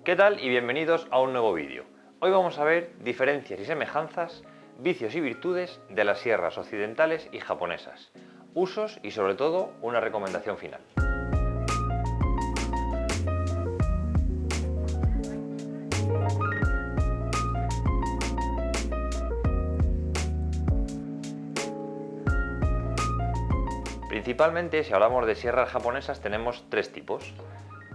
¿Qué tal y bienvenidos a un nuevo vídeo? Hoy vamos a ver diferencias y semejanzas, vicios y virtudes de las sierras occidentales y japonesas, usos y sobre todo una recomendación final. Principalmente, si hablamos de sierras japonesas, tenemos tres tipos.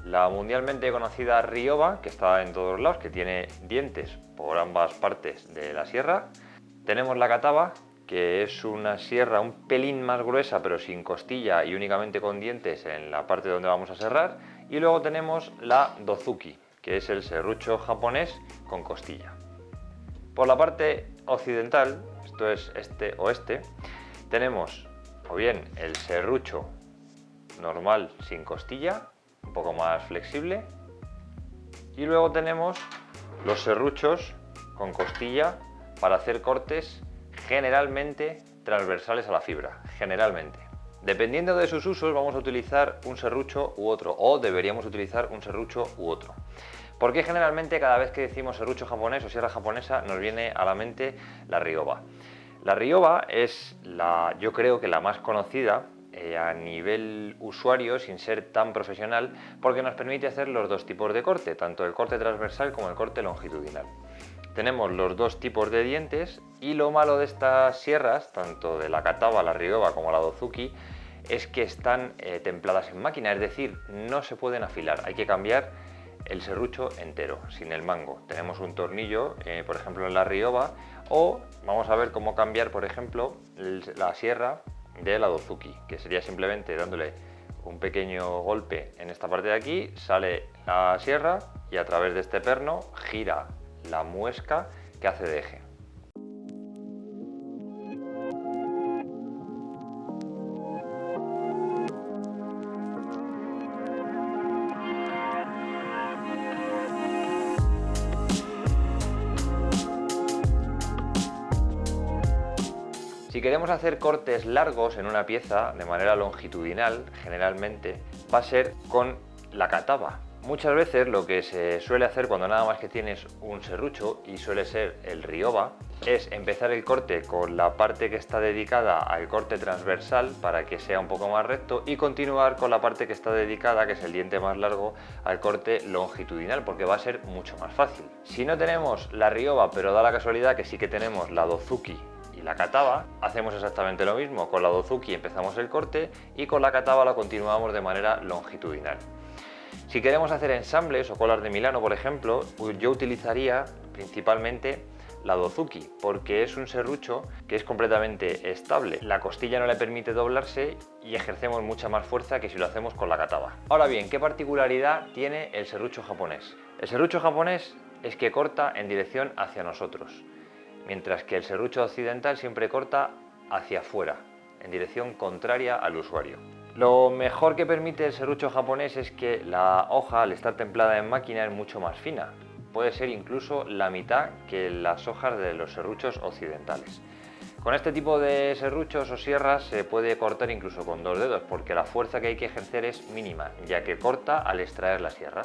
La mundialmente conocida Ryoba, que está en todos lados, que tiene dientes por ambas partes de la sierra. Tenemos la Kataba, que es una sierra un pelín más gruesa, pero sin costilla y únicamente con dientes en la parte donde vamos a serrar. Y luego tenemos la Dozuki, que es el serrucho japonés con costilla. Por la parte occidental, esto es este-oeste, tenemos o bien el serrucho normal sin costilla, un poco más flexible, y luego tenemos los serruchos con costilla para hacer cortes generalmente transversales a la fibra, generalmente. Dependiendo de sus usos vamos a utilizar un serrucho u otro, o deberíamos utilizar un serrucho u otro. Porque generalmente cada vez que decimos serrucho japonés o sierra japonesa nos viene a la mente la Ryoba. La Ryoba es yo creo que la más conocida a nivel usuario sin ser tan profesional, porque nos permite hacer los dos tipos de corte, tanto el corte transversal como el corte longitudinal. Tenemos los dos tipos de dientes y lo malo de estas sierras, tanto de la Kataba, la Ryoba como la Dozuki, es que están templadas en máquina, es decir, no se pueden afilar, hay que cambiar el serrucho entero, sin el mango. Tenemos un tornillo, por ejemplo en la Ryoba, o vamos a ver cómo cambiar, por ejemplo, la sierra de la Dozuki, que sería simplemente dándole un pequeño golpe en esta parte de aquí, sale la sierra y a través de este perno gira la muesca que hace de eje. Si queremos hacer cortes largos en una pieza de manera longitudinal, generalmente va a ser con la Kataba. Muchas veces lo que se suele hacer cuando nada más que tienes un serrucho, y suele ser el Ryoba, es empezar el corte con la parte que está dedicada al corte transversal para que sea un poco más recto, y continuar con la parte que está dedicada, que es el diente más largo, al corte longitudinal, porque va a ser mucho más fácil. Si no tenemos la Ryoba, pero da la casualidad que sí que tenemos la Dozuki y la Kataba, hacemos exactamente lo mismo. Con la Dozuki empezamos el corte y con la Kataba lo continuamos de manera longitudinal. Si queremos hacer ensambles o colas de Milano, por ejemplo, pues yo utilizaría principalmente la Dozuki, porque es un serrucho que es completamente estable. La costilla no le permite doblarse y ejercemos mucha más fuerza que si lo hacemos con la Kataba. Ahora bien, ¿qué particularidad tiene el serrucho japonés? El serrucho japonés es que corta en dirección hacia nosotros, mientras que el serrucho occidental siempre corta hacia afuera, en dirección contraria al usuario. Lo mejor que permite el serrucho japonés es que la hoja, al estar templada en máquina, es mucho más fina. Puede ser incluso la mitad que las hojas de los serruchos occidentales. Con este tipo de serruchos o sierras se puede cortar incluso con dos dedos, porque la fuerza que hay que ejercer es mínima, ya que corta al extraer la sierra.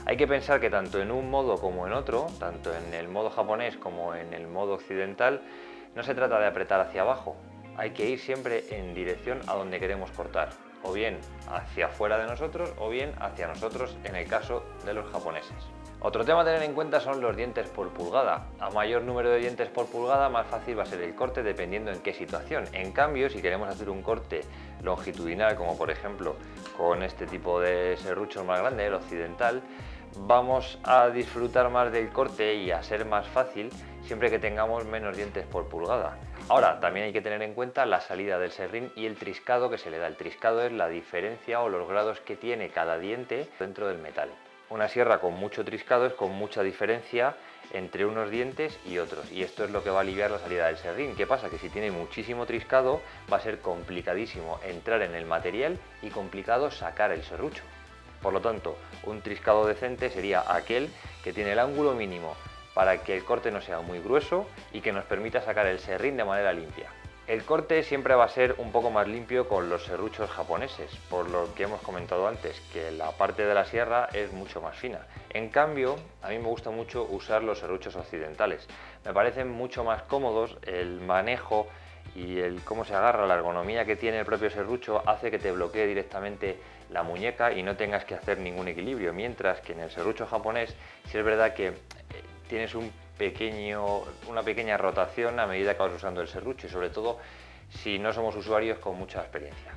Hay que pensar que tanto en un modo como en otro, tanto en el modo japonés como en el modo occidental, no se trata de apretar hacia abajo. Hay que ir siempre en dirección a donde queremos cortar, o bien hacia afuera de nosotros o bien hacia nosotros en el caso de los japoneses. Otro tema a tener en cuenta son los dientes por pulgada. A mayor número de dientes por pulgada, más fácil va a ser el corte dependiendo en qué situación. En cambio, si queremos hacer un corte longitudinal, como por ejemplo con este tipo de serruchos más grande, el occidental, vamos a disfrutar más del corte y a ser más fácil siempre que tengamos menos dientes por pulgada. Ahora, también hay que tener en cuenta la salida del serrín y el triscado que se le da. El triscado es la diferencia o los grados que tiene cada diente dentro del metal. Una sierra con mucho triscado es con mucha diferencia entre unos dientes y otros, y esto es lo que va a aliviar la salida del serrín. ¿Qué pasa? Que si tiene muchísimo triscado va a ser complicadísimo entrar en el material y complicado sacar el serrucho. Por lo tanto, un triscado decente sería aquel que tiene el ángulo mínimo para que el corte no sea muy grueso y que nos permita sacar el serrín de manera limpia. El corte siempre va a ser un poco más limpio con los serruchos japoneses, por lo que hemos comentado antes, que la parte de la sierra es mucho más fina. En cambio, a mí me gusta mucho usar los serruchos occidentales. Me parecen mucho más cómodos, el manejo y el cómo se agarra, la ergonomía que tiene el propio serrucho hace que te bloquee directamente la muñeca y no tengas que hacer ningún equilibrio, mientras que en el serrucho japonés sí es verdad que tienes una pequeña rotación a medida que vas usando el serrucho y sobre todo si no somos usuarios con mucha experiencia.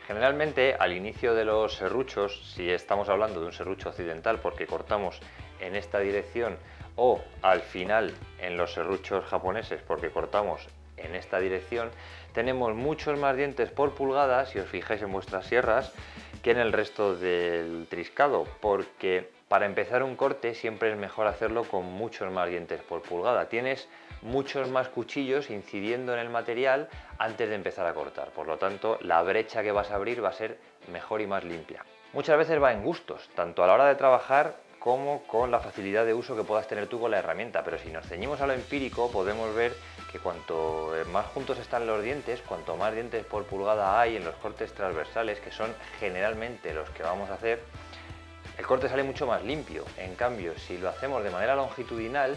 Generalmente al inicio de los serruchos, si estamos hablando de un serrucho occidental porque cortamos en esta dirección, o al final en los serruchos japoneses porque cortamos en esta dirección, tenemos muchos más dientes por pulgada, si os fijáis en vuestras sierras, que en el resto del triscado, porque para empezar un corte siempre es mejor hacerlo con muchos más dientes por pulgada. Tienes muchos más cuchillos incidiendo en el material antes de empezar a cortar, por lo tanto la brecha que vas a abrir va a ser mejor y más limpia. Muchas veces va en gustos, tanto a la hora de trabajar como con la facilidad de uso que puedas tener tú con la herramienta, pero si nos ceñimos a lo empírico podemos ver que cuanto más juntos están los dientes, cuanto más dientes por pulgada hay en los cortes transversales, que son generalmente los que vamos a hacer, el corte sale mucho más limpio. En cambio, si lo hacemos de manera longitudinal,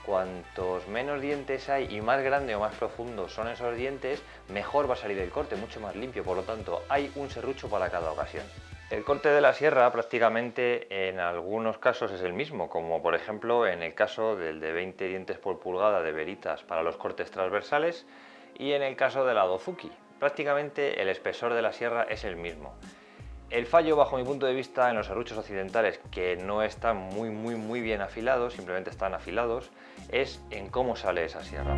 cuantos menos dientes hay y más grande o más profundo son esos dientes, mejor va a salir el corte, mucho más limpio, por lo tanto hay un serrucho para cada ocasión. El corte de la sierra prácticamente en algunos casos es el mismo, como por ejemplo en el caso del de 20 dientes por pulgada de Veritas para los cortes transversales y en el caso de la Dozuki. Prácticamente el espesor de la sierra es el mismo. El fallo, bajo mi punto de vista, en los serruchos occidentales, que no están muy bien afilados, simplemente están afilados, es en cómo sale esa sierra.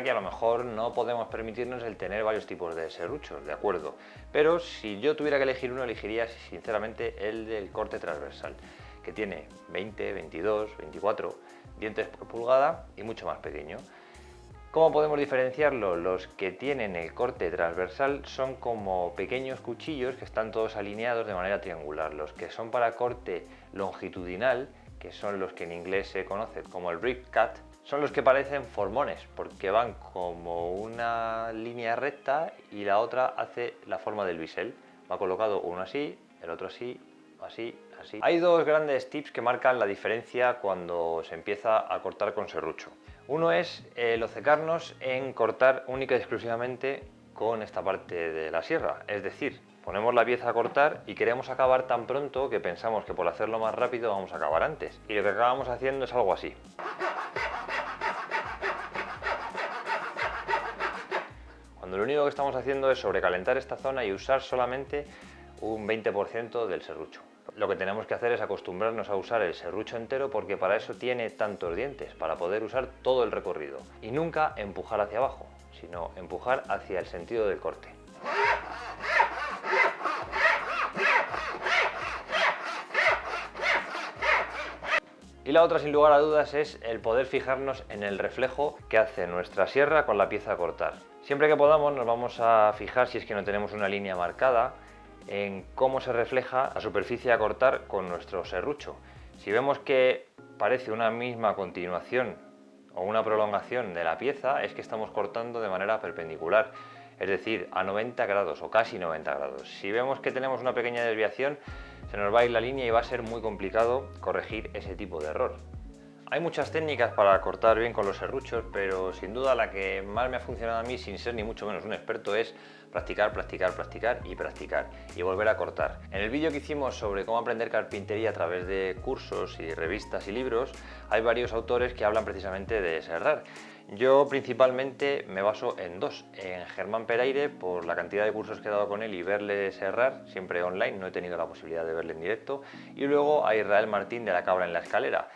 Que a lo mejor no podemos permitirnos el tener varios tipos de serruchos, de acuerdo, pero si yo tuviera que elegir uno, elegiría sinceramente el del corte transversal, que tiene 20, 22, 24 dientes por pulgada y mucho más pequeño. ¿Cómo podemos diferenciarlo? Los que tienen el corte transversal son como pequeños cuchillos que están todos alineados de manera triangular. Los que son para corte longitudinal, que son los que en inglés se conoce como el rib cut, son los que parecen formones, porque van como una línea recta y la otra hace la forma del bisel. Va colocado uno así, el otro así, así, así. Hay dos grandes tips que marcan la diferencia cuando se empieza a cortar con serrucho. Uno es el obcecarnos en cortar única y exclusivamente con esta parte de la sierra, es decir, ponemos la pieza a cortar y queremos acabar tan pronto que pensamos que por hacerlo más rápido vamos a acabar antes. Y lo que acabamos haciendo es algo así. Cuando lo único que estamos haciendo es sobrecalentar esta zona y usar solamente un 20% del serrucho. Lo que tenemos que hacer es acostumbrarnos a usar el serrucho entero porque para eso tiene tantos dientes, para poder usar todo el recorrido. Y nunca empujar hacia abajo, sino empujar hacia el sentido del corte. Y la otra, sin lugar a dudas, es el poder fijarnos en el reflejo que hace nuestra sierra con la pieza a cortar. Siempre que podamos nos vamos a fijar, si es que no tenemos una línea marcada, en cómo se refleja la superficie a cortar con nuestro serrucho. Si vemos que parece una misma continuación o una prolongación de la pieza, es que estamos cortando de manera perpendicular, es decir, a 90 grados o casi 90 grados. Si vemos que tenemos una pequeña desviación, se nos va a ir la línea y va a ser muy complicado corregir ese tipo de error. Hay muchas técnicas para cortar bien con los serruchos, pero sin duda la que más me ha funcionado a mí, sin ser ni mucho menos un experto, es practicar y volver a cortar. En el vídeo que hicimos sobre cómo aprender carpintería a través de cursos y revistas y libros, hay varios autores que hablan precisamente de serrar. Yo principalmente me baso en dos, en Germán Pereire, por la cantidad de cursos que he dado con él y verle serrar, siempre online, no he tenido la posibilidad de verle en directo, y luego a Israel Martín de La Cabra en la Escalera,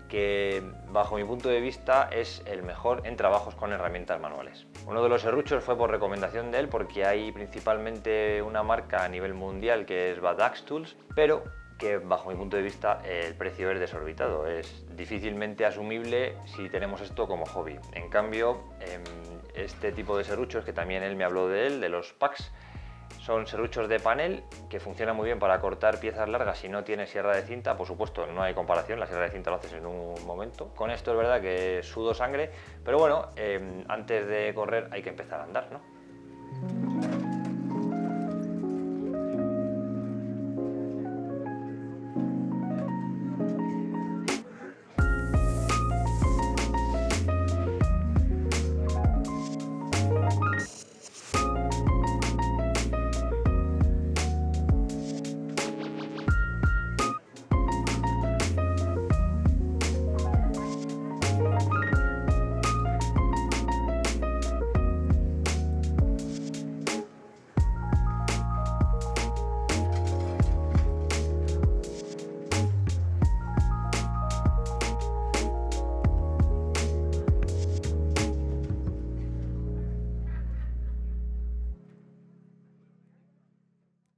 que bajo mi punto de vista es el mejor en trabajos con herramientas manuales. Uno de los serruchos fue por recomendación de él porque hay principalmente una marca a nivel mundial que es Bad Axe Tools, pero que bajo mi punto de vista el precio es desorbitado, es difícilmente asumible si tenemos esto como hobby. En cambio, este tipo de serruchos, que también él me habló de él, de los packs, son serruchos de panel que funcionan muy bien para cortar piezas largas si no tienes sierra de cinta. Por supuesto, no hay comparación, la sierra de cinta lo haces en un momento. Con esto es verdad que sudo sangre, pero bueno, antes de correr hay que empezar a andar, ¿no?